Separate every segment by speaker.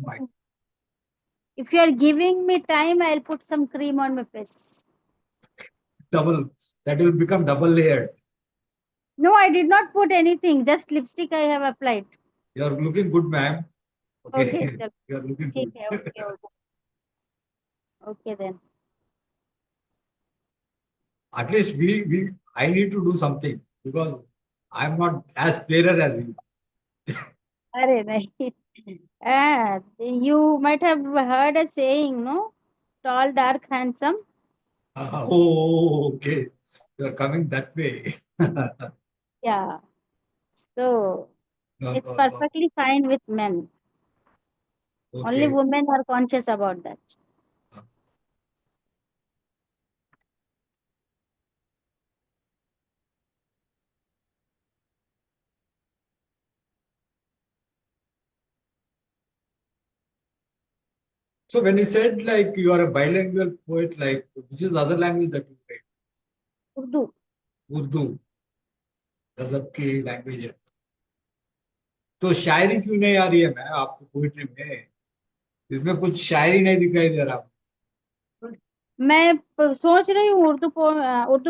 Speaker 1: my
Speaker 2: If you are giving me time, I'll put some cream on my face.
Speaker 1: double, that will become double layered.
Speaker 2: No, I did not put anything. Just lipstick I have applied.
Speaker 1: You are looking good, ma'am.
Speaker 2: Okay,
Speaker 1: Okay,
Speaker 2: चलो,
Speaker 1: you are looking
Speaker 2: ठीक
Speaker 1: good.
Speaker 2: है, okay, okay. Okay then.
Speaker 1: At least I need to do something because I'm not as fairer as you.
Speaker 2: अरे नहीं. You might have heard a saying, no? Tall, dark, handsome.
Speaker 1: Oh, okay. You are coming that way.
Speaker 2: Yeah. So it's perfectly fine with men. Only
Speaker 1: Okay.
Speaker 2: women are conscious about that.
Speaker 1: So when you said like you are a bilingual poet, like which is the other language that you write?
Speaker 2: Urdu.
Speaker 1: Urdu, गजब की language है. तो शायरी क्यों नहीं आ रही है ma'am आपको poetry में? इसमें कुछ शायरी नहीं दिखाई दे रहा.
Speaker 2: मैं सोच रही हूँ उर्दू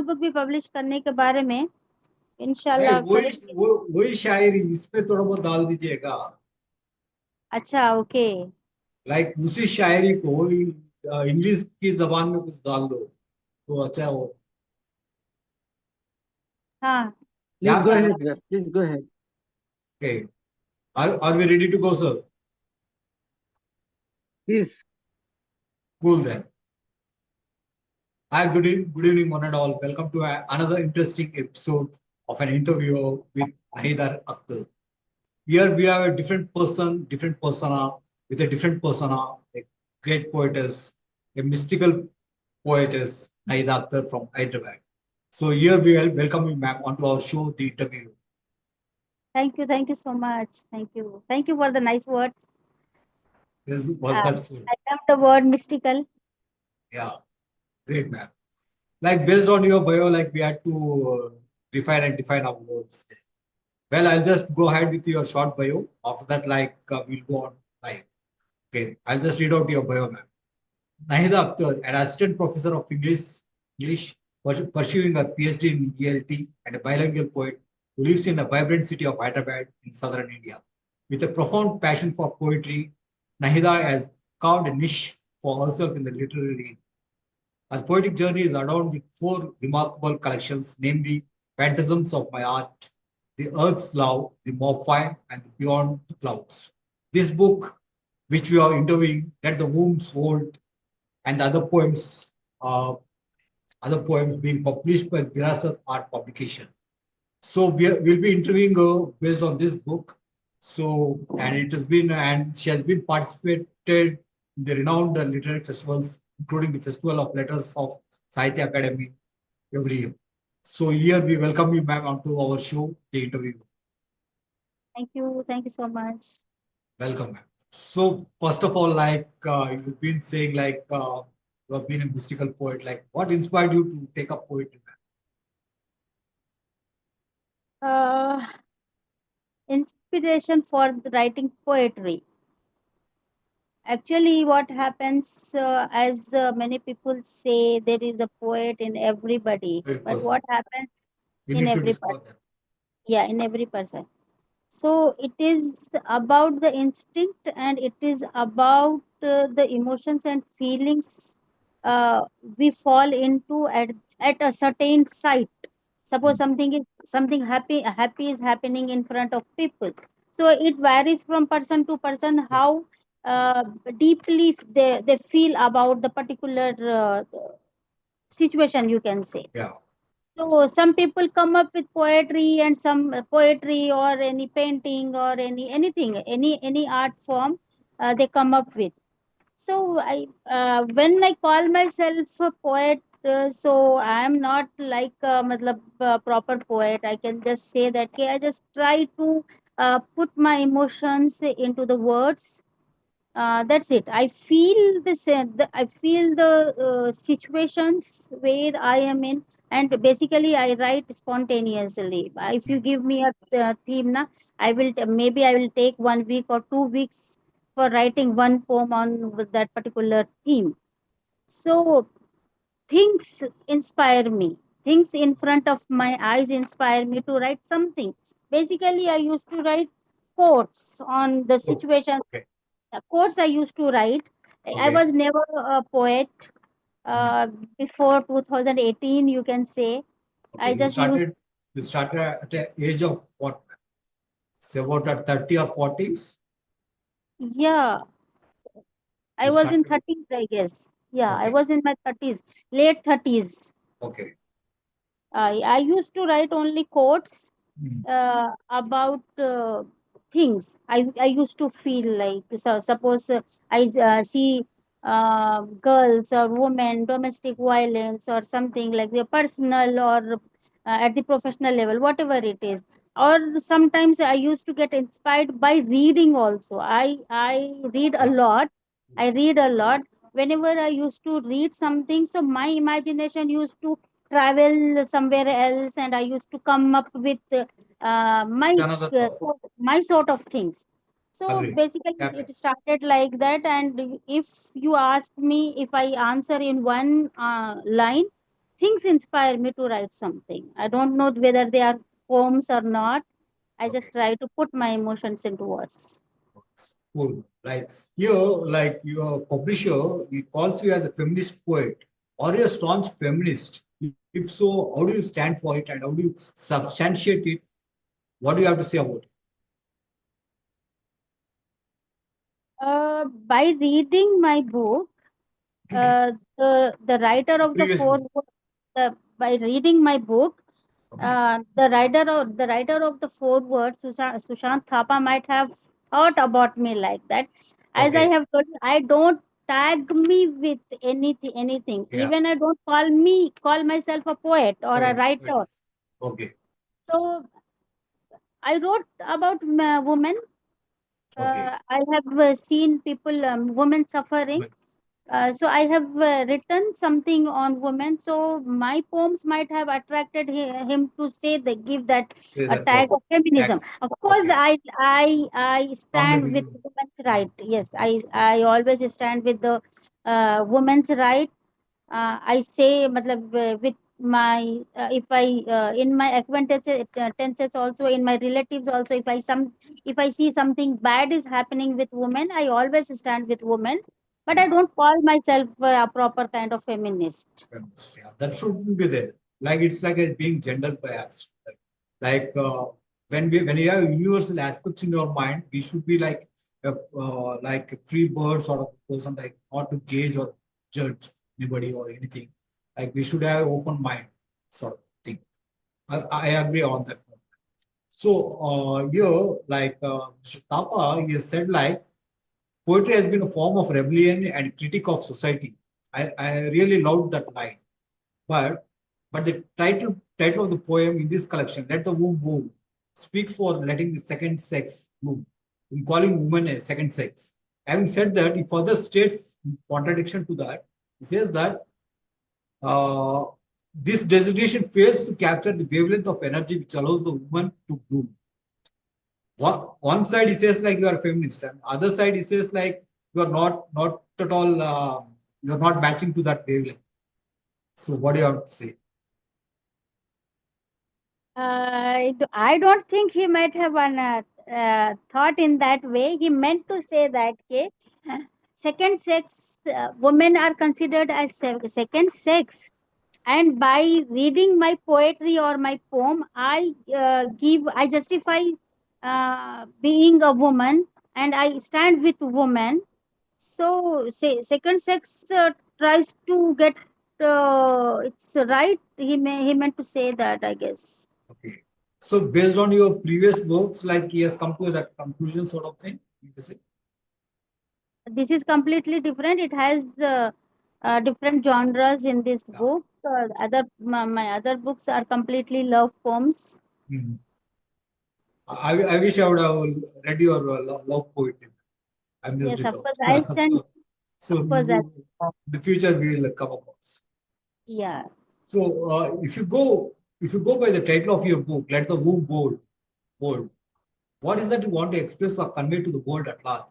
Speaker 2: बुक भी पब्लिश करने के बारे में.
Speaker 1: नहीं,
Speaker 2: इंशाल्लाह करेंगे.
Speaker 1: वही शायरी इसमें थोड़ा बहुत डाल दीजिएगा.
Speaker 2: अच्छा, ओके.
Speaker 1: लाइक उसी शायरी को इंग्लिश की जबान में कुछ डाल दो तो अच्छा हो.
Speaker 2: हाँ.
Speaker 1: क्या?
Speaker 3: Please go ahead, sir. Please go ahead.
Speaker 1: Okay. Are we ready to go sir?
Speaker 3: Please.
Speaker 1: Cool then. Hi, good evening, one and all. Welcome to another interesting episode of an interview with Naheed Akhtar. Here we have a different person, different persona, with a different persona, a great poetess, a mystical poetess, Naheed Akhtar from Hyderabad. So here we will welcome you, ma'am, onto our show, the interview.
Speaker 2: Thank you so much. Thank you for the nice words.
Speaker 1: Was that so?
Speaker 2: I love the word mystical.
Speaker 1: Yeah, great, ma'am. Like based on your bio, like we had to refine and define our words. Well, I'll just go ahead with your short bio. After that, we'll go on live. Okay, I'll just read out your bio, ma'am. Nahida Akhtar, an assistant professor of English, pursuing a PhD in ELT and a bilingual poet who lives in a vibrant city of Hyderabad in southern India. With a profound passion for poetry, Nahida has carved a niche for herself in the literary. Her poetic journey is adorned with four remarkable collections, namely Phantasms of My Art, The Earth's Love, The Morphi, and Beyond the Clouds. This book, which we are interviewing, Let the Wombs Hold, and the other poems being published by Virasat Art Publication. So we'll be interviewing her based on this book. So, and she has been participated in the renowned literary festivals, including the Festival of Letters of Sahitya Academy every year. So here we welcome you, ma'am, onto our show, the interview.
Speaker 2: Thank you so much.
Speaker 1: Welcome, ma'am. So first of all, you've been saying, you have been a mystical poet. Like, what inspired you to take up poetry,
Speaker 2: Uh, Inspiration for the writing poetry. Actually, what happens, as many people say, there is a poet in everybody.
Speaker 1: ma'am?
Speaker 2: But
Speaker 1: Person.
Speaker 2: what happens
Speaker 1: We
Speaker 2: in
Speaker 1: need to
Speaker 2: every
Speaker 1: discover
Speaker 2: person?
Speaker 1: that.
Speaker 2: Yeah, in every person. So it is about the instinct, and it is about the emotions and feelings uh, we fall into at a certain site. Suppose something happy is happening in front of people. So it varies from person to person how uh, deeply they feel about the particular situation, you can say.
Speaker 1: Yeah.
Speaker 2: So some people come up with poetry, and some poetry or any painting or anything, any art form they come up with. So I when I call myself a poet, so I am not like matlab, proper poet. I can just say that okay, I just try to put my emotions into the words. That's it. I feel I feel the situations where I am in, and basically I write spontaneously. If you give me a theme, na, maybe I will take 1 week or 2 weeks for writing one poem on with that particular theme. So things inspire me. Things in front of my eyes inspire me to write something. Basically, I used to write quotes on the
Speaker 1: Good.
Speaker 2: situation.
Speaker 1: Okay.
Speaker 2: Quotes I used to write. I
Speaker 1: Okay.
Speaker 2: was never a poet
Speaker 1: Mhm.
Speaker 2: uh, before 2018, you can say.
Speaker 1: Okay.
Speaker 2: I just used,
Speaker 1: You started at the age of what? Say about at 30 or 40s?
Speaker 2: yeah, I
Speaker 1: You
Speaker 2: was in
Speaker 1: started.
Speaker 2: 30s, I guess. Yeah, I
Speaker 1: Okay.
Speaker 2: was in my 30s, late 30s.
Speaker 1: Okay.
Speaker 2: I used to write only quotes
Speaker 1: Mhm.
Speaker 2: about things I used to feel like. So suppose I see girls or women, domestic violence or something like the personal or at the professional level, whatever it is. Or sometimes I used to get inspired by reading also. I read a
Speaker 1: Yeah.
Speaker 2: lot. I read a lot. Whenever I used to read something, so my imagination used to travel somewhere else, and I used to come up with
Speaker 1: Another thought.
Speaker 2: my sort of things. So
Speaker 1: Agree.
Speaker 2: basically, it
Speaker 1: Happens.
Speaker 2: started like that. And if you ask me if I answer in one line, things inspire me to write something. I don't know whether they are poems or not. I
Speaker 1: Okay.
Speaker 2: just try to put my emotions into words.
Speaker 1: Cool. Like your publisher, he calls you as a feminist poet or a staunch feminist. If so, how do you stand for it and how do you substantiate it? What do you have to say about it?
Speaker 2: By reading my book, the writer of the
Speaker 1: Previous book.
Speaker 2: by reading my book,
Speaker 1: Okay.
Speaker 2: the writer of the forewords, Sushant Thapa, might have thought about me like that. As I
Speaker 1: Okay.
Speaker 2: have told you, I don't tag me with anything.
Speaker 1: Yeah.
Speaker 2: Even I don't call myself a poet or a
Speaker 1: Poet.
Speaker 2: writer.
Speaker 1: Poetess. Okay.
Speaker 2: So I wrote about women.
Speaker 1: Okay.
Speaker 2: I have seen people, women suffering.
Speaker 1: But
Speaker 2: So I have written something on women. So my poems might have attracted him to say they give that
Speaker 1: say
Speaker 2: a
Speaker 1: that
Speaker 2: tag
Speaker 1: word.
Speaker 2: of feminism.
Speaker 1: Tag.
Speaker 2: Of course,
Speaker 1: Okay.
Speaker 2: I
Speaker 1: From the
Speaker 2: stand with
Speaker 1: beginning.
Speaker 2: women's right. Yes, I always stand with the women's right. I say, matlab, with my if I in my acquaintances also, in my relatives also, if I see something bad is happening with women, I always stand with women. But I
Speaker 1: Yeah.
Speaker 2: don't call myself a proper kind of feminist.
Speaker 1: Feminist. Yeah. That shouldn't be there. Like it's like a being gender biased. Like when you have universal aspects in your mind, we should be like a free bird sort of person, like not to gauge or judge anybody or anything. Like we should have open mind sort of thing. I agree on that. So Mr. Tapa, he has said like poetry has been a form of rebellion and critique of society. I really loved that line. But the title of the poem in this collection, Let the Womb Move, speaks for letting the second sex move, in calling women a second sex. Having said that, he further states in contradiction to that, he says that uh, this designation fails to capture the wavelength of energy which allows the woman to bloom. One side he says like you are a feminist, and other side he says like you are not at all you are not matching to that wavelength. So what do you have to say?
Speaker 2: I don't think he might have an thought in that way. He meant to say that okay, second sex women are considered as second sex. And by reading my poetry or my poem, I justify being a woman, and I stand with women. So say second sex tries to get it's right. He meant to say that, I guess.
Speaker 1: Okay. So based on your previous works, like he has come to that conclusion sort of thing. You can say.
Speaker 2: This is completely different. It has different genres in this
Speaker 1: Yeah.
Speaker 2: book. My other books are completely love poems.
Speaker 1: Mhm. I wish I would have read your love poetry. I missed
Speaker 2: Yes,
Speaker 1: it
Speaker 2: of
Speaker 1: out.
Speaker 2: course. I stand.
Speaker 1: So
Speaker 2: Of course,
Speaker 1: in the future we will come across.
Speaker 2: yeah.
Speaker 1: So if you go by the title of your book, Let the Womb Bold, what is that you want to express or convey to the world at large?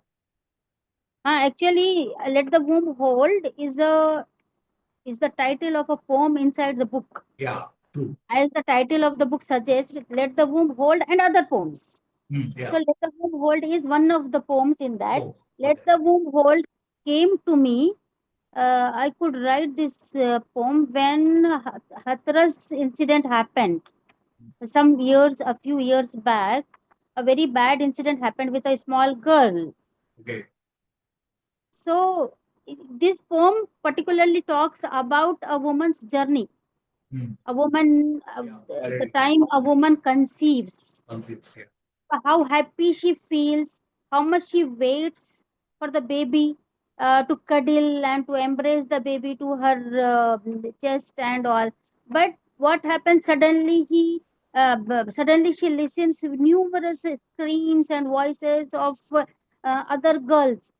Speaker 2: Actually, Let the Womb Hold is the title of a poem inside the book.
Speaker 1: Yeah, true.
Speaker 2: As the title of the book suggests, Let the Womb Hold and other poems.
Speaker 1: Yeah.
Speaker 2: So Let the Womb Hold is one of the poems in that.
Speaker 1: Oh,
Speaker 2: Let
Speaker 1: okay.
Speaker 2: the Womb Hold came to me. I could write this poem when Hathras incident happened. A few years back, a very bad incident happened with a small girl.
Speaker 1: Okay.
Speaker 2: So this poem particularly talks about a woman's journey.
Speaker 1: Hmm.
Speaker 2: A woman,
Speaker 1: Yeah,
Speaker 2: the
Speaker 1: already
Speaker 2: time a woman conceives,
Speaker 1: concepts. Yeah.
Speaker 2: how happy she feels, how much she waits for the baby to cuddle and to embrace the baby to her chest and all. But what happens suddenly? Suddenly she listens to numerous screams and voices of other girls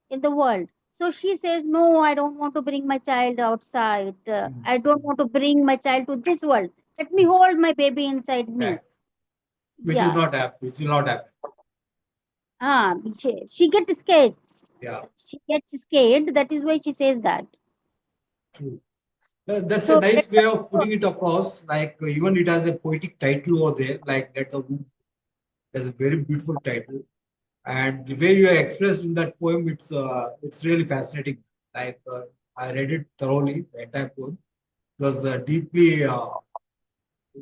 Speaker 2: in the world. So she says, "No, I don't want to bring my child outside.
Speaker 1: Hmm.
Speaker 2: I don't want to bring my child to this world. Let me hold my baby inside me."
Speaker 1: That which is
Speaker 2: Yeah.
Speaker 1: not happen. Which will not happen.
Speaker 2: She gets scared.
Speaker 1: Yeah,
Speaker 2: She gets scared. That is why she says that.
Speaker 1: true. That's a
Speaker 2: So let
Speaker 1: nice
Speaker 2: the
Speaker 1: way of putting it across. Like even it has a poetic title over there. Like that's a that's a very beautiful title. And the way you are expressed in that poem, it's really fascinating. Like I read it thoroughly, the entire poem. It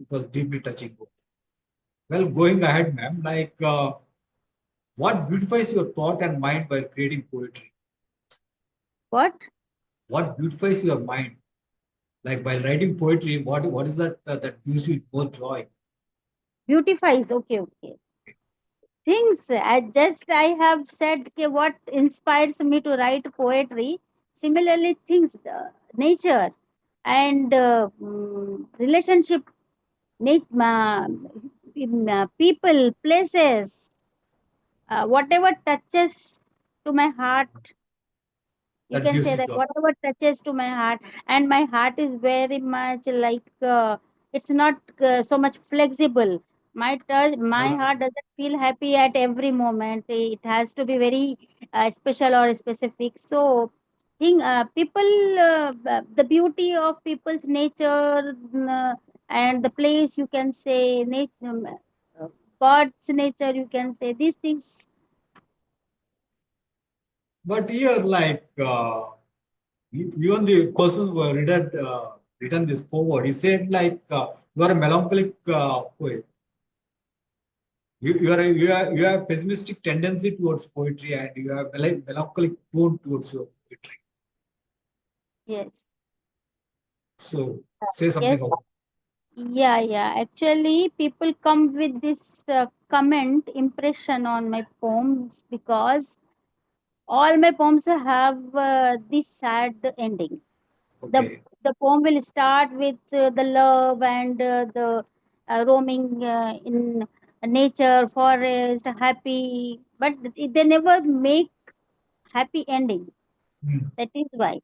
Speaker 1: was deeply touching. Well, going ahead, ma'am, like what beautifies your thought and mind while creating poetry?
Speaker 2: what
Speaker 1: What beautifies your mind? Like while writing poetry, what is that that gives you more joy?
Speaker 2: beautifies. Okay, okay. Things. I have said okay, what inspires me to write poetry. Similarly, things, nature and relationship, people, places, whatever touches to my heart, you
Speaker 1: That
Speaker 2: can
Speaker 1: gives
Speaker 2: say
Speaker 1: you
Speaker 2: that
Speaker 1: joy.
Speaker 2: whatever touches to my heart, and my heart is very much like it's not so much flexible. My
Speaker 1: Not
Speaker 2: heart doesn't feel happy at every moment. It has to be very special or specific. So think people the beauty of people's nature, and the place, you can say God's nature, you can say these things.
Speaker 1: but here, like even the person who written this forward, he said like you are a melancholic poet. You have pessimistic tendency towards poetry, and you have melancholic tone towards your poetry.
Speaker 2: Yes.
Speaker 1: So say something
Speaker 2: Yes.
Speaker 1: about.
Speaker 2: Yeah. Actually, people come with this comment impression on my poems because all my poems have this sad ending. The
Speaker 1: Okay.
Speaker 2: the poem will start with the love and the roaming in nature, forest, happy, but they never make happy ending.
Speaker 1: Hmm.
Speaker 2: That is why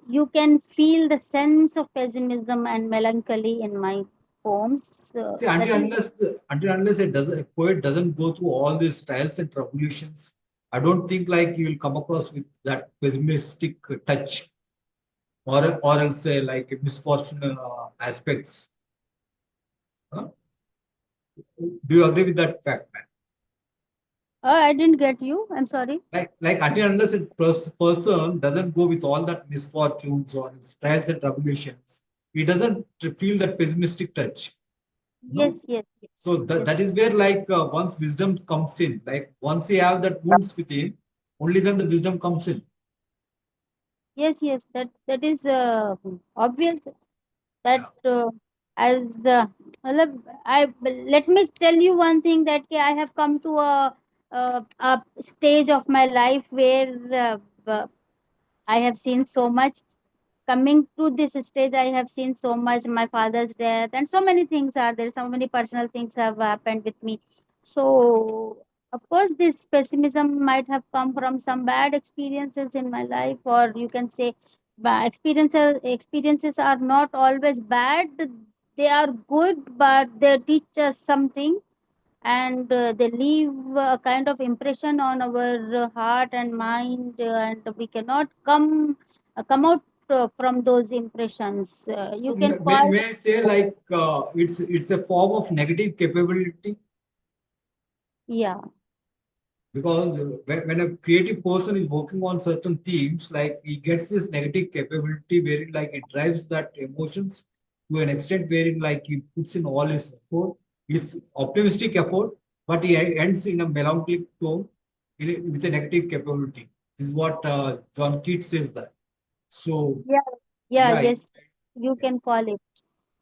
Speaker 2: you can feel the sense of pessimism and melancholy in my poems.
Speaker 1: See,
Speaker 2: That is
Speaker 1: until unless a poet doesn't go through all these trials and tribulations, I don't think like you will come across with that pessimistic touch, or else say like misfortune aspects. Huh? Do you agree with that fact, man?
Speaker 2: I didn't get you. I'm sorry.
Speaker 1: Like until unless a person doesn't go with all that misfortunes or its trials and tribulations, he doesn't feel that pessimistic touch. No.
Speaker 2: Yes,
Speaker 1: So
Speaker 2: yes,
Speaker 1: that is where like once wisdom comes in, like once you have that wounds within, only then the wisdom comes in.
Speaker 2: yes. That is obvious. That
Speaker 1: Yeah.
Speaker 2: as matlab, I let me tell you one thing that I have come to a stage of my life where I have seen so much. Coming to this stage, I have seen so much. My father's death and so many things are there. So many personal things have happened with me. So of course this pessimism might have come from some bad experiences in my life, or you can say experiences are not always bad. They are good, but they teach us something. and they leave a kind of impression on our heart and mind, and we cannot come out from those impressions. You
Speaker 1: So
Speaker 2: can call,
Speaker 1: may I say like it's a form of negative capability
Speaker 2: yeah,
Speaker 1: because when a creative person is working on certain themes, like he gets this negative capability wherein like it drives that emotions to an extent wherein like he puts in all his effort, his optimistic effort, but he ends in a melancholic tone with a negative capability. This is what John Keats says that. So
Speaker 2: yeah, yeah,
Speaker 1: yeah,
Speaker 2: yes, you can call it.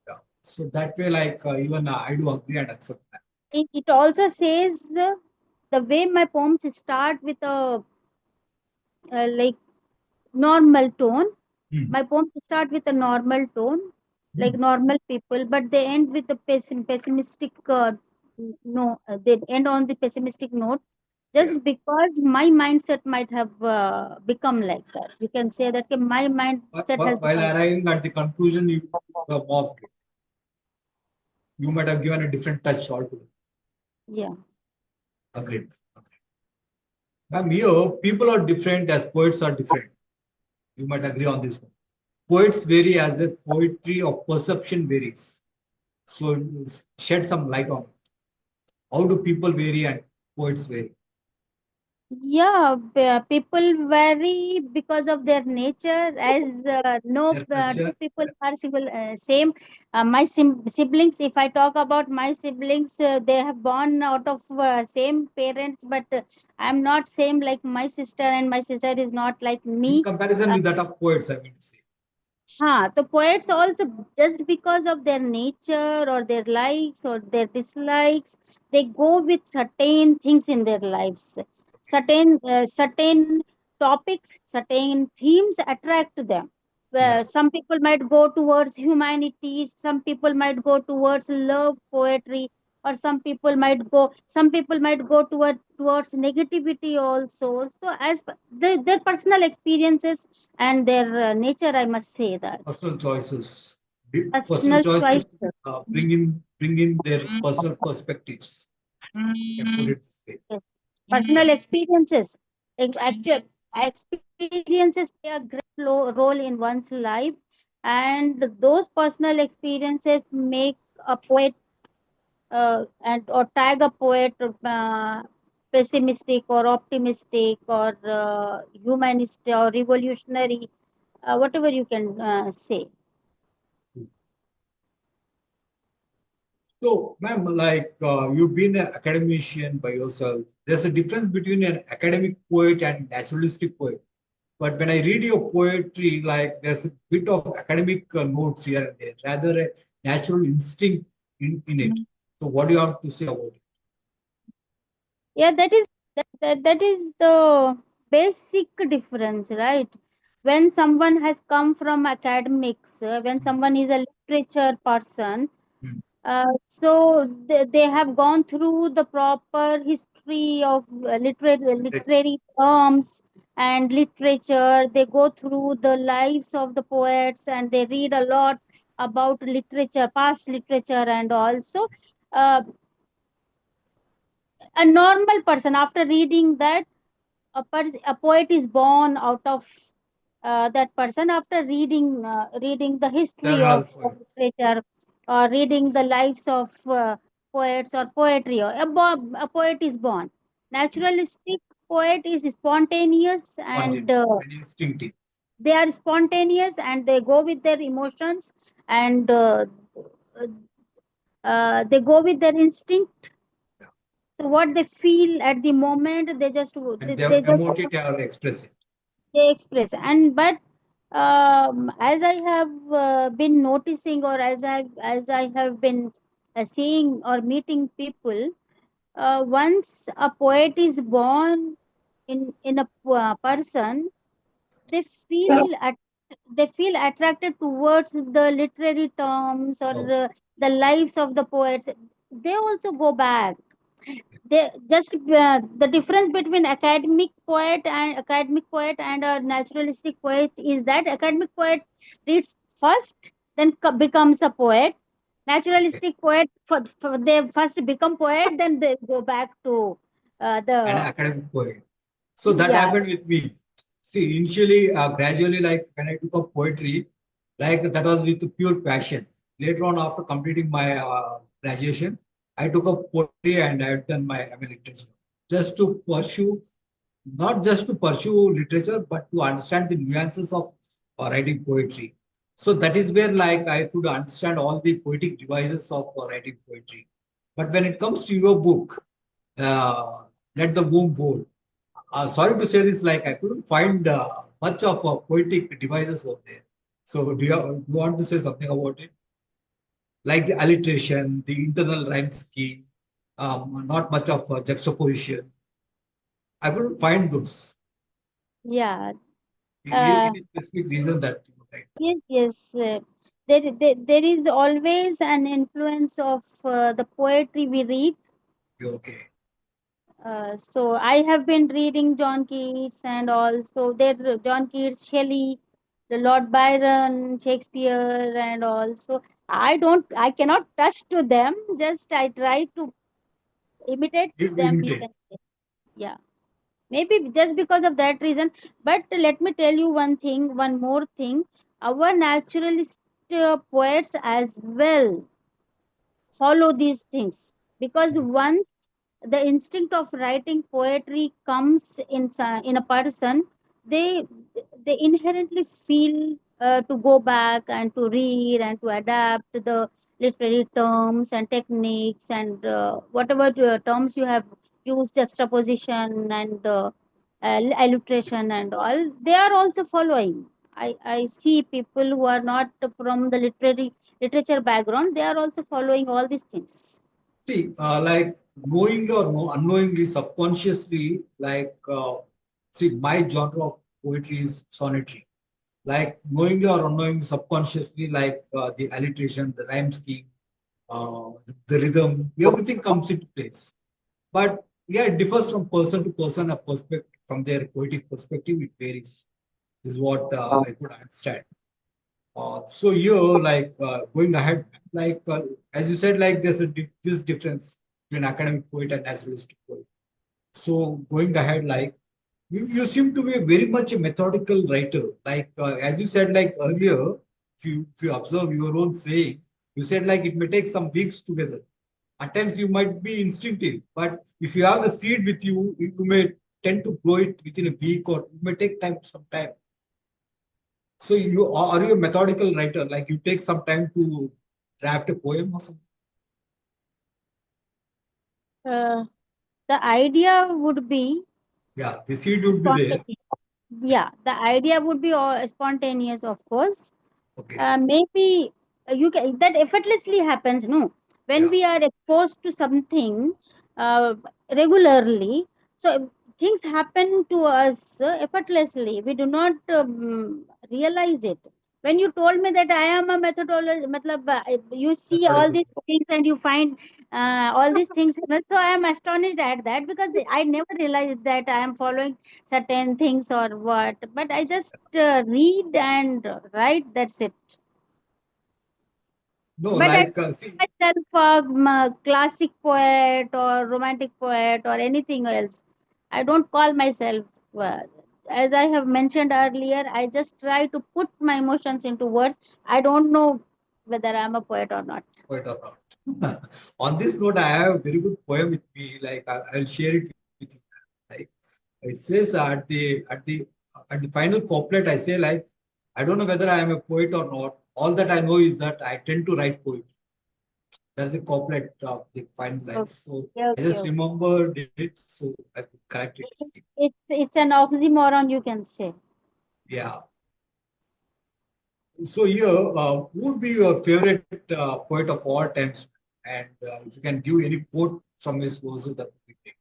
Speaker 1: yeah. So that way, like even I do agree and accept that.
Speaker 2: It also says the way my poems start with a like normal tone.
Speaker 1: Hmm.
Speaker 2: My poems start with a normal tone, like
Speaker 1: Hmm.
Speaker 2: normal people, but they end with a pessimistic. No, they end on the pessimistic note,
Speaker 1: Yeah.
Speaker 2: just because my mindset might have become like that. You can say that okay, my mindset has
Speaker 1: While
Speaker 2: become.
Speaker 1: arriving at the conclusion, you have morphed it. You might have given a different touch altogether.
Speaker 2: Yeah.
Speaker 1: Agreed. Agreed. Ma'am, here people are different as poets are different. You might agree on this one. Poets vary as the poetry of perception varies. So shed some light on it. How do people vary and poets vary?
Speaker 2: Yeah, people vary because of their nature. As no
Speaker 1: Their culture,
Speaker 2: two people are same. My siblings, if I talk about my siblings, they have born out of same parents, but I'm not same like my sister, and my sister is not like
Speaker 1: in
Speaker 2: me.
Speaker 1: comparison with that of poets, I mean to say.
Speaker 2: The poets also, just because of their nature or their likes or their dislikes, they go with certain things in their lives. Certain topics, certain themes attract them.
Speaker 1: Yeah.
Speaker 2: Some people might go towards humanity, some people might go towards love poetry, or some people might go towards negativity also. So as their personal experiences and their nature, I must say that
Speaker 1: Personal choices. Personal
Speaker 2: personal
Speaker 1: choices
Speaker 2: choices.
Speaker 1: bring in their personal perspectives. You can put it this way.
Speaker 2: Yes. Personal experiences. Actual experiences play a great role in one's life, and those personal experiences make a poet and or tag a poet pessimistic or optimistic or humanist or revolutionary, whatever you can say.
Speaker 1: So, ma'am, like you've been an academician by yourself. There's a difference between an academic poet and naturalistic poet. But when I read your poetry, like there's a bit of academic notes here and there, rather a natural instinct in it. So, what do you have to say about it?
Speaker 2: Yeah, that is the basic difference, right? When someone has come from academics, when
Speaker 1: Hmm.
Speaker 2: someone is a literature person,
Speaker 1: Hmm.
Speaker 2: so they have gone through the proper history of literary terms and literature. They go through the lives of the poets and they read a lot about literature, past literature, and also uh, a normal person after reading that, a poet is born out of that person after reading the
Speaker 1: There are
Speaker 2: history
Speaker 1: another
Speaker 2: of
Speaker 1: poet.
Speaker 2: literature, or reading the lives of poets or poetry, or a poet is born. Naturalistic poet is spontaneous, and
Speaker 1: Spontaneous and instinctive.
Speaker 2: they are spontaneous and they go with their emotions, and they go with their instinct.
Speaker 1: Yeah.
Speaker 2: So what they feel at the moment,
Speaker 1: And they
Speaker 2: they just
Speaker 1: emote it or express it.
Speaker 2: they express. And but as I have been noticing, or as I have been seeing or meeting people, once a poet is born in a person, they feel at, they feel attracted towards the literary terms or
Speaker 1: Oh,
Speaker 2: the lives of the poets. They also go back. They just the difference between academic poet and a naturalistic poet is that academic poet reads first, then becomes a poet,
Speaker 1: Okay.
Speaker 2: Naturalistic poet, for they first become poet, then they go back to
Speaker 1: An
Speaker 2: the
Speaker 1: academic poet. So that
Speaker 2: yeah,
Speaker 1: happened with me. See, initially, gradually, like when I took up poetry, like that was with pure passion. Later on, after completing my graduation, I took up poetry and I've done my MA literature just to pursue, not just to pursue literature, but to understand the nuances of writing poetry. So that is where like I could understand all the poetic devices of writing poetry. But when it comes to your book, uh, Let the Womb Hold, sorry to say this, like I couldn't find much of poetic devices over there. So do you want to say something about it? Like the alliteration, the internal rhyme scheme, not much of juxtaposition. I couldn't find those.
Speaker 2: yeah.
Speaker 1: Any
Speaker 2: Uh,
Speaker 1: specific reason that you know, right?
Speaker 2: yes, yes. There is always an influence of the poetry we read.
Speaker 1: Okay.
Speaker 2: So I have been reading John Keats and also there John Keats, Shelley, the Lord Byron, Shakespeare, and also I cannot touch to them. Just I try to imitate them. You
Speaker 1: Imitate.
Speaker 2: can say, yeah. Maybe just because of that reason. But let me tell you one more thing. Our naturalist poets as well follow these things because once the instinct of writing poetry comes in a person, they they inherently feel to go back and to read and to adapt the literary terms and techniques and whatever terms you have used, juxtaposition and alliteration and all, they are also following. I see people who are not from the literature background, they are also following all these things.
Speaker 1: See, like knowingly or no, unknowingly, subconsciously, like see, my genre of poetry is sonetry. Like knowingly or unknowingly, subconsciously, like the alliteration, the rhyme scheme, uh, the rhythm, everything comes into place. But yeah, it differs from person to person. A perspective from their poetic perspective, it varies. Is what I could understand. So here, like going ahead, like as you said, like there's this difference between academic poet and naturalistic poet. So going ahead, like you seem to be very much a methodical writer. Like as you said, like earlier, if you observe your own saying, you said like it may take some weeks together. At times you might be instinctive, but if you have the seed with you, you may tend to grow it within a week or it may take time, some time. So are you a methodical writer? Like you take some time to draft a poem or something?
Speaker 2: Uh, the idea would be
Speaker 1: Yeah, the seed would be there.
Speaker 2: spontaneous. Yeah, the idea would be spontaneous, of course.
Speaker 1: Okay.
Speaker 2: Maybe you can that effortlessly happens, no? When
Speaker 1: Yeah.
Speaker 2: we are exposed to something uh, regularly, so things happen to us effortlessly. We do not realize it. When you told me that I am a methodologist, matlab, you see all
Speaker 1: Methodical.
Speaker 2: these things and you find all these things. So I am astonished at that because I never realized that I am following certain things or what. But I just read and write. That's it.
Speaker 1: No,
Speaker 2: But I
Speaker 1: like
Speaker 2: don't
Speaker 1: see,
Speaker 2: call myself a classic poet or romantic poet or anything else. I don't call myself. As I have mentioned earlier, I just try to put my emotions into words. I don't know whether I'm a poet or not.
Speaker 1: poet or not. On this note, I have a very good poem with me. Like I'll share it with you. Like it says at the final couplet, I say like I don't know whether I am a poet or not. All that I know is that I tend to write poetry. That's the couplet of the final lines. So
Speaker 2: Okay,
Speaker 1: I
Speaker 2: okay,
Speaker 1: just
Speaker 2: okay.
Speaker 1: remembered it, so I could correct it.
Speaker 2: It's an oxymoron, you can say.
Speaker 1: Yeah. So here, who would be your favorite poet of all times? And if you can give any quote from his verses, that would be great.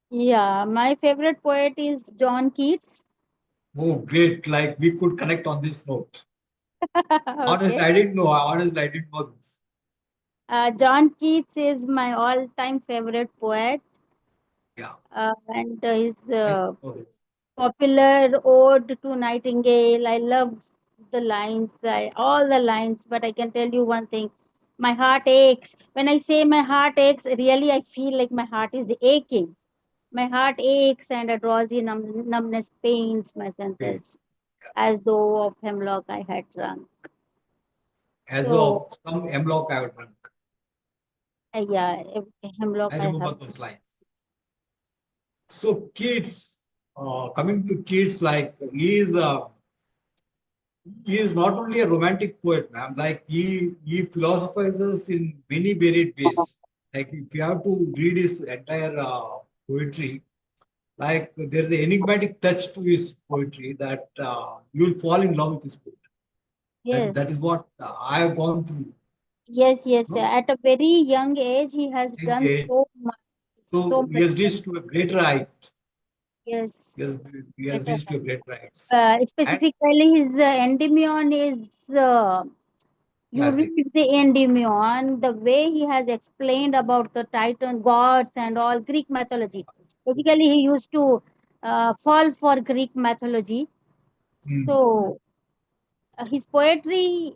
Speaker 2: Yeah, my favorite poet is John Keats.
Speaker 1: Oh, great! Like we could connect on this note. Honestly,
Speaker 2: Okay.
Speaker 1: I didn't know. Honestly, I didn't know this.
Speaker 2: John Keats is my all-time favorite poet,
Speaker 1: Yeah,
Speaker 2: and his
Speaker 1: nice to know this.
Speaker 2: popular ode to Nightingale. I love the lines, all the lines. But I can tell you one thing: My heart aches. When I say my heart aches, really I feel like my heart is aching. My heart aches and a drowsy numbness pains my
Speaker 1: Okay.
Speaker 2: senses, as though of hemlock I had drunk.
Speaker 1: As
Speaker 2: So,
Speaker 1: of some hemlock I have drunk.
Speaker 2: yeah, hemlock
Speaker 1: I
Speaker 2: I have.
Speaker 1: remember those lines. So kids, coming to kids, like he is not only a romantic poet, ma'am. Like he philosophizes in many varied ways. Like if you have to read his entire poetry, like there's an enigmatic touch to his poetry that you'll fall in love with his poetry. That
Speaker 2: Yes,
Speaker 1: is what I have gone through.
Speaker 2: yes, yes.
Speaker 1: No,
Speaker 2: At a very young age, he has done
Speaker 1: engage.
Speaker 2: so much, so
Speaker 1: So he
Speaker 2: many.
Speaker 1: has reached to a greater height. He
Speaker 2: Yes,
Speaker 1: has, he has
Speaker 2: better.
Speaker 1: reached to a greater heights. And
Speaker 2: Specifically, his Endymion is. You
Speaker 1: classic.
Speaker 2: read the Endymion, the way he has explained about the Titan gods and all Greek mythology. Basically, he used to fall for Greek mythology.
Speaker 1: Hmm.
Speaker 2: So, his poetry,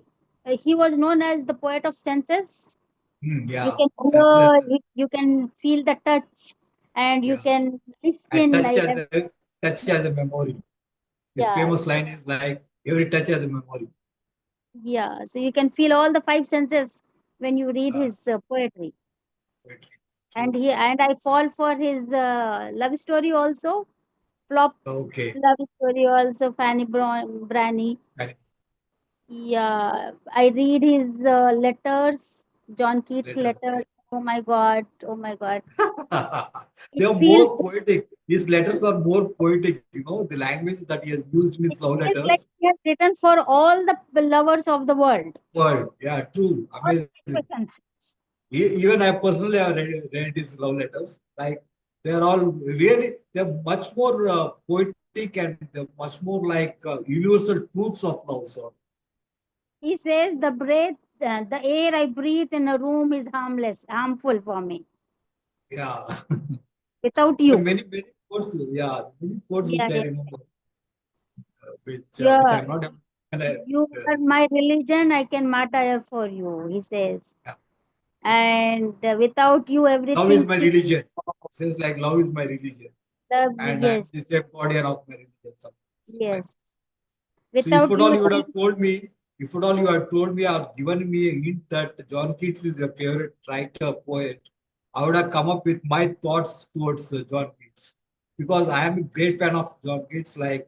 Speaker 2: he was known as the poet of senses. You
Speaker 1: Yeah.
Speaker 2: can
Speaker 1: Senses.
Speaker 2: hear, you can feel the touch, and you
Speaker 1: Yeah.
Speaker 2: can
Speaker 1: And
Speaker 2: listen.
Speaker 1: touch as a memory. His
Speaker 2: Yeah,
Speaker 1: famous line is like every touch as a memory.
Speaker 2: yeah. So you can feel all the five senses when you read
Speaker 1: Uh,
Speaker 2: his poetry.
Speaker 1: Poetry.
Speaker 2: And
Speaker 1: True.
Speaker 2: I fall for his love story also. Flop
Speaker 1: Okay.
Speaker 2: love story also. Branny.
Speaker 1: And
Speaker 2: Yeah, I read his letters, John Keats
Speaker 1: letters.
Speaker 2: letters. Oh my God, oh my God.
Speaker 1: They
Speaker 2: It
Speaker 1: are
Speaker 2: feels
Speaker 1: more poetic. His letters are more poetic. You know, the language that he has used in his
Speaker 2: it
Speaker 1: love
Speaker 2: feels like
Speaker 1: letters.
Speaker 2: he has written for all the lovers of the world.
Speaker 1: Word. Yeah, true.
Speaker 2: All
Speaker 1: Amazing.
Speaker 2: persons.
Speaker 1: Even I personally have read his love letters. Like they are all really, they're much more poetic and they're much more like universal truths of love. So
Speaker 2: He says the air I breathe in a room is harmful for me
Speaker 1: yeah.
Speaker 2: without
Speaker 1: But
Speaker 2: you.
Speaker 1: many quotes, yeah, many quotes
Speaker 2: Yeah,
Speaker 1: which I
Speaker 2: yeah.
Speaker 1: remember, which
Speaker 2: Yeah,
Speaker 1: I'm not able to and
Speaker 2: you are my religion. I can martyr for you. He says,
Speaker 1: yeah.
Speaker 2: and without you,
Speaker 1: Love is
Speaker 2: everything
Speaker 1: my
Speaker 2: seems
Speaker 1: religion. Says like love is my religion, and I'm
Speaker 2: yes,
Speaker 1: the same guardian of my religion. Something like
Speaker 2: yes.
Speaker 1: this. So if
Speaker 2: Without
Speaker 1: at
Speaker 2: you,
Speaker 1: all you would have told me, if at all you had told me or given me a hint that John Keats is your favorite writer, poet, I would have come up with my thoughts towards John Keats because I am a great fan of John Keats. Like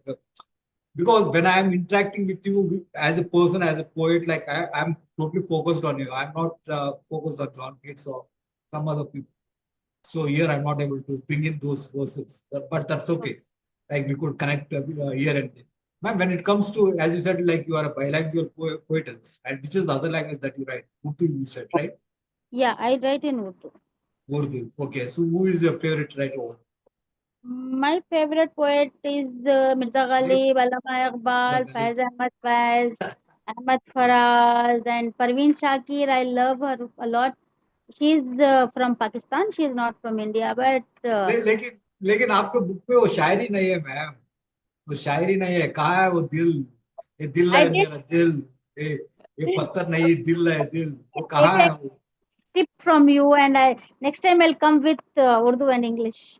Speaker 1: because when I'm interacting with you as a person, as a poet, like I'm totally focused on you. I'm not focused on John Keats or some other people. So here I'm not able to bring in those verses, but that's okay. Like we could connect here and there. Ma'am, when it comes to, as you said, like you are a bilingual poetess, and which is the other language that you write? Urdu, you said, right?
Speaker 2: yeah, I write in Urdu.
Speaker 1: Urdu. Okay, so who is your favorite writer?
Speaker 2: My favorite poet is Mirza
Speaker 1: Name?
Speaker 2: Ghalib, Allama Iqbal,
Speaker 1: Ghalib.
Speaker 2: Faiz Ahmad Faiz, Ahmad Faraz, and Parveen Shakir. I love her a lot. She's from Pakistan. She is not from India, but
Speaker 1: लेकिन लेकिन आपके book में वो शायरी नहीं है ma'am वो शायरी नहीं है कहाँ है वो दिल ये दिल
Speaker 2: I
Speaker 1: है
Speaker 2: did
Speaker 1: मेरा दिल ये ये पत्थर नहीं दिल है दिल वो
Speaker 2: take
Speaker 1: कहाँ
Speaker 2: a
Speaker 1: है वो
Speaker 2: tip from you, and I next time I'll come with Urdu and English.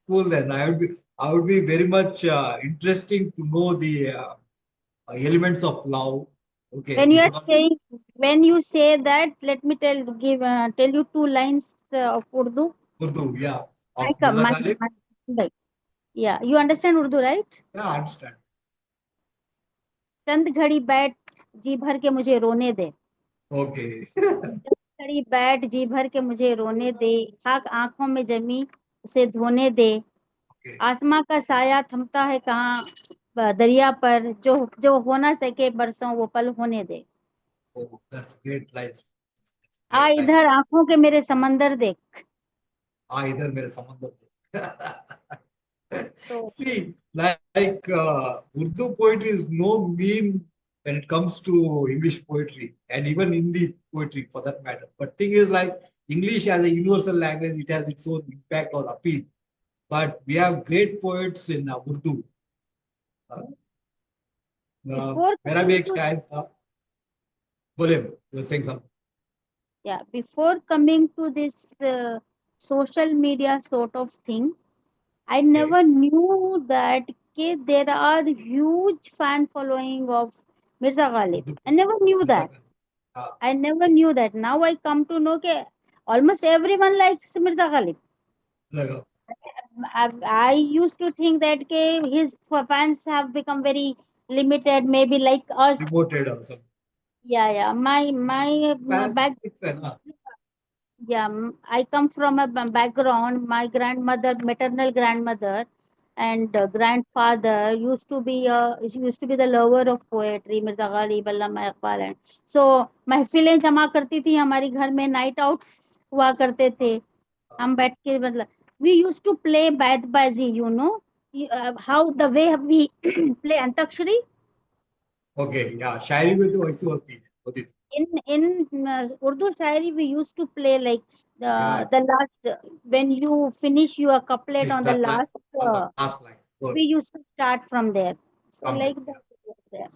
Speaker 1: cool then I would be very much interesting to know the elements of love okay
Speaker 2: When you
Speaker 1: if
Speaker 2: are
Speaker 1: you don't
Speaker 2: saying, when you say that, let me tell you two lines of Urdu.
Speaker 1: Urdu yeah
Speaker 2: I
Speaker 1: of
Speaker 2: come,
Speaker 1: Mirza Ghalib
Speaker 2: right. Yeah, you understand Urdu, right?
Speaker 1: yeah I understand
Speaker 2: चंद घड़ी बैठ जी भर के मुझे रोने दे
Speaker 1: okay
Speaker 2: चंद घड़ी बैठ जी भर के मुझे रोने दे खाक आंखों में जमी उसे धोने दे
Speaker 1: okay
Speaker 2: आसमां का साया थमता है कहाँ दरिया पर जो जो हो ना सके बरसों वो पल होने दे
Speaker 1: oh that's great lines that's
Speaker 2: uh
Speaker 1: great
Speaker 2: इधर
Speaker 1: lines
Speaker 2: आंखों के मेरे समंदर देख
Speaker 1: हाँ इधर मेरे समंदर थे
Speaker 2: तो
Speaker 1: See, like Urdu poetry is no mean when it comes to English poetry and even Hindi poetry for that matter. But thing is like English as a universal language, it has its own impact or appeal. But we have great poets in Urdu. Uh,
Speaker 2: before
Speaker 1: मेरा भी
Speaker 2: coming
Speaker 1: एक
Speaker 2: to
Speaker 1: शायर था बोले you were saying something
Speaker 2: yeah, before coming to this social media sort of thing, I
Speaker 1: Okay.
Speaker 2: never knew that there are huge fan following of Mirza Ghalib.
Speaker 1: Urdu
Speaker 2: I never knew that.
Speaker 1: poet. Uh,
Speaker 2: I never knew that. Now I come to know that almost everyone likes Mirza Ghalib.
Speaker 1: like
Speaker 2: I used to think that his fans have become very limited, maybe like us.
Speaker 1: demoted or something.
Speaker 2: Yeah, yeah. My
Speaker 1: Fans,
Speaker 2: back.
Speaker 1: it's an
Speaker 2: Yeah, I come from a background. My grandmother, maternal grandmother, and grandfather used to be the lover of poetry, Mirza Ghalib, Allama Iqbal, and so महफिलें जमा करती थी हमारी घर में night outs हुआ करते थे हम बैठ के मतलब we used to play bazi, you know, how the way we play antakshari
Speaker 1: okay. Yeah, शायरी में तो ऐसी होती थी.
Speaker 2: in Urdu shairi we used to play like
Speaker 1: Yeah,
Speaker 2: the last when you finish your couplet
Speaker 1: finish
Speaker 2: on the
Speaker 1: that line
Speaker 2: last
Speaker 1: on the last line. Good.
Speaker 2: we used to start from there. So
Speaker 1: From there.
Speaker 2: like
Speaker 1: Yeah.
Speaker 2: that it was there.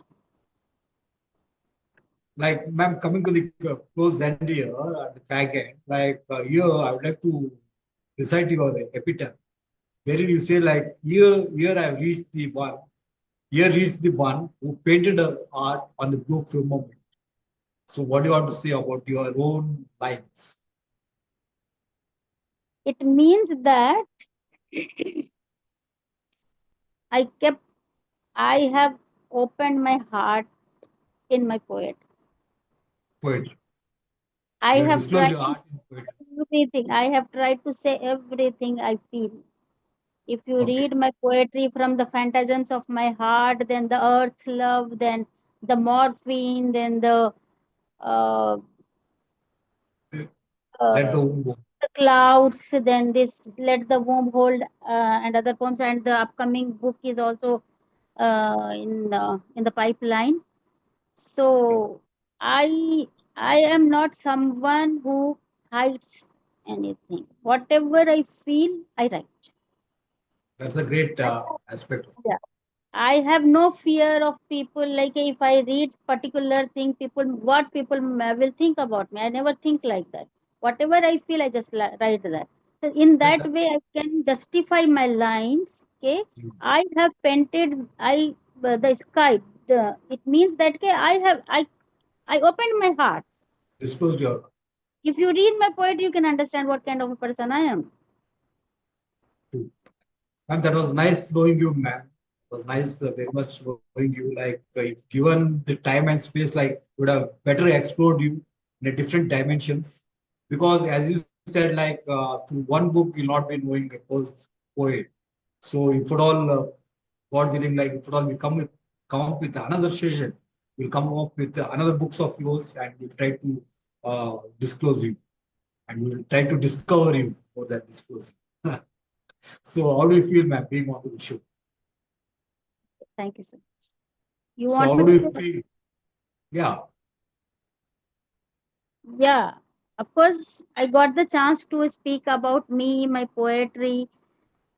Speaker 1: Like, ma'am, coming to the close end here at the fag end, like here, I would like to recite your epitaph, wherein you say, like, here I have reached the one, here reached the one who painted a art on the blue firmament. So, what do you want to say about your own lines?
Speaker 2: It means that I kept I have opened my heart in my poet.
Speaker 1: Poetry.
Speaker 2: I
Speaker 1: You have
Speaker 2: have
Speaker 1: disclosed
Speaker 2: tried
Speaker 1: your art in poetry.
Speaker 2: everything. I have tried to say everything I feel. If you
Speaker 1: Okay.
Speaker 2: read my poetry from the phantasms of my heart, then the earth's love, then the morphine, then uh,
Speaker 1: Let the
Speaker 2: uh,
Speaker 1: womb go.
Speaker 2: the clouds, then this let the womb hold, and other poems, and the upcoming book is also in the pipeline.
Speaker 1: Okay.
Speaker 2: So I I am not someone who hides anything. Whatever I feel, I write.
Speaker 1: That's a great aspect of
Speaker 2: Yeah. I have no fear of people. Like if I read particular thing, what people will think about me. I never think like that. Whatever I feel, I just write that. So in that
Speaker 1: it.
Speaker 2: way, I can justify my lines. Okay, I have painted the sky. It means that okay, I opened my heart.
Speaker 1: Disclosed your.
Speaker 2: If you read my poetry, you can understand what kind of a person I am.
Speaker 1: Ma'am, that was nice knowing you, ma'am. It was nice, very much knowing you. Like, if given the time and space, like, would have better explored you in a different dimensions. Because, as you said, like, through one book, you'll not be knowing a poet. So, if at all, God willing, like, if at all we come up with another session, we'll come up with another books of yours, and we'll try to disclose you, and we'll try to discover you for that disclosure. So, how do you feel, ma'am, being on the show?
Speaker 2: Thank you so much. You
Speaker 1: So,
Speaker 2: want
Speaker 1: how
Speaker 2: me
Speaker 1: do
Speaker 2: to
Speaker 1: you
Speaker 2: say that?
Speaker 1: feel? Yeah,
Speaker 2: Yeah, of course, I got the chance to speak about me, my poetry,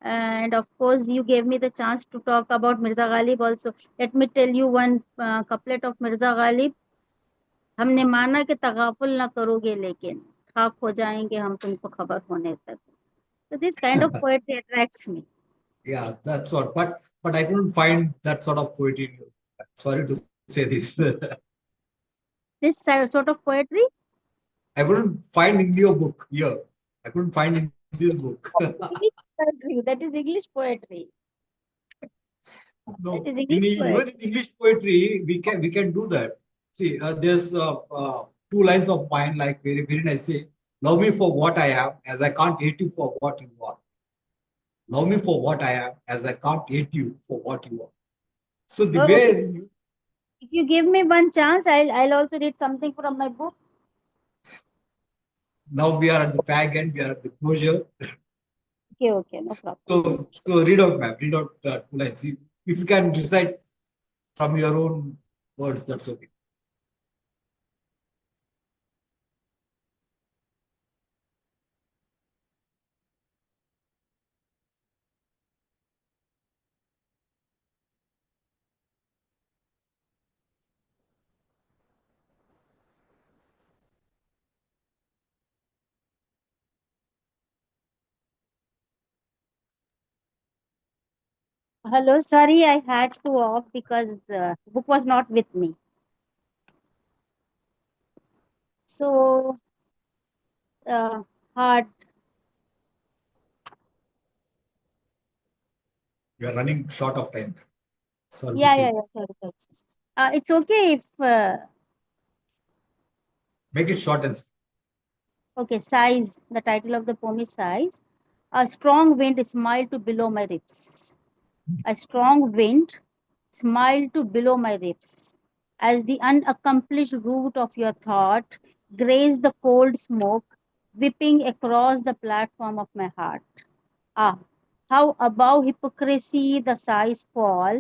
Speaker 2: and of course, you gave me the chance to talk about Mirza Ghalib also. Let me tell you one couplet of Mirza Ghalib. हमने माना कि तगाफुल ना करोगे लेकिन खाक हो जाएंगे हम तुमको खबर होने तक. So this kind of poetry attracts me.
Speaker 1: yeah, that's what. But I couldn't find that sort of poetry in you. Sorry to say this.
Speaker 2: This sort of poetry.
Speaker 1: I couldn't find in your book here. I couldn't find in this book.
Speaker 2: English poetry. That is English poetry. That
Speaker 1: No,
Speaker 2: is
Speaker 1: in
Speaker 2: English
Speaker 1: even
Speaker 2: poetry.
Speaker 1: in English poetry, we can do that. See, there's two lines of mine, like very nice. Say, love me for what I am, as I can't hate you for what you are. Love me for what I am, as I can't hate you for what you are. So the
Speaker 2: Oh, okay.
Speaker 1: way you,
Speaker 2: If you give me one chance, I'll also read something from my book.
Speaker 1: now we are at the fag end, we are at the closure.
Speaker 2: Okay, okay, no problem.
Speaker 1: So read out, ma'am. Read out two lines. If you can recite from your own words, that's okay.
Speaker 2: Hello, sorry, I had to off because book was not with me. So, uh, hard.
Speaker 1: We are running short of time. Sorry to
Speaker 2: Yeah, yeah,
Speaker 1: say.
Speaker 2: yeah. Sorry, sorry. It's okay if
Speaker 1: Make it short and
Speaker 2: okay. Size. The title of the poem is Size. A strong wind smiled to below my ribs. A strong wind smiled to below my ribs, as the unaccomplished root of your thought grazed the cold smoke, whipping across the platform of my heart. Ah, how above hypocrisy the sighs fall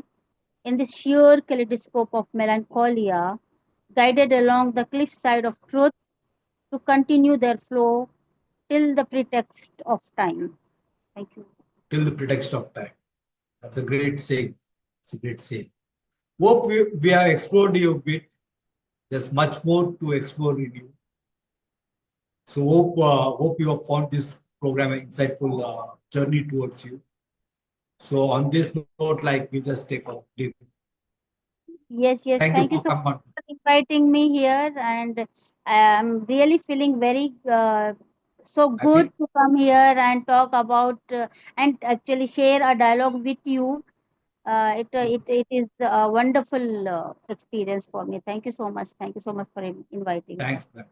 Speaker 2: in this sheer kaleidoscope of melancholia, guided along the cliffside of truth to continue their flow till the pretext of time. Thank you.
Speaker 1: till the pretext of time. That's a great saying. It's a great saying. Hope we have explored you a bit. There's much more to explore in you. So hope you have found this program an insightful journey towards you. So on this note, like we just take off.
Speaker 2: Yes, yes.
Speaker 1: Thank you
Speaker 2: Thank
Speaker 1: for
Speaker 2: you so
Speaker 1: coming
Speaker 2: much
Speaker 1: on.
Speaker 2: for inviting me here, and I'm really feeling very so good
Speaker 1: Happy.
Speaker 2: to come here and talk about and actually share a dialogue with you. It is a wonderful experience for me. Thank you so much. Thank you so much for inviting.
Speaker 1: Thanks, man.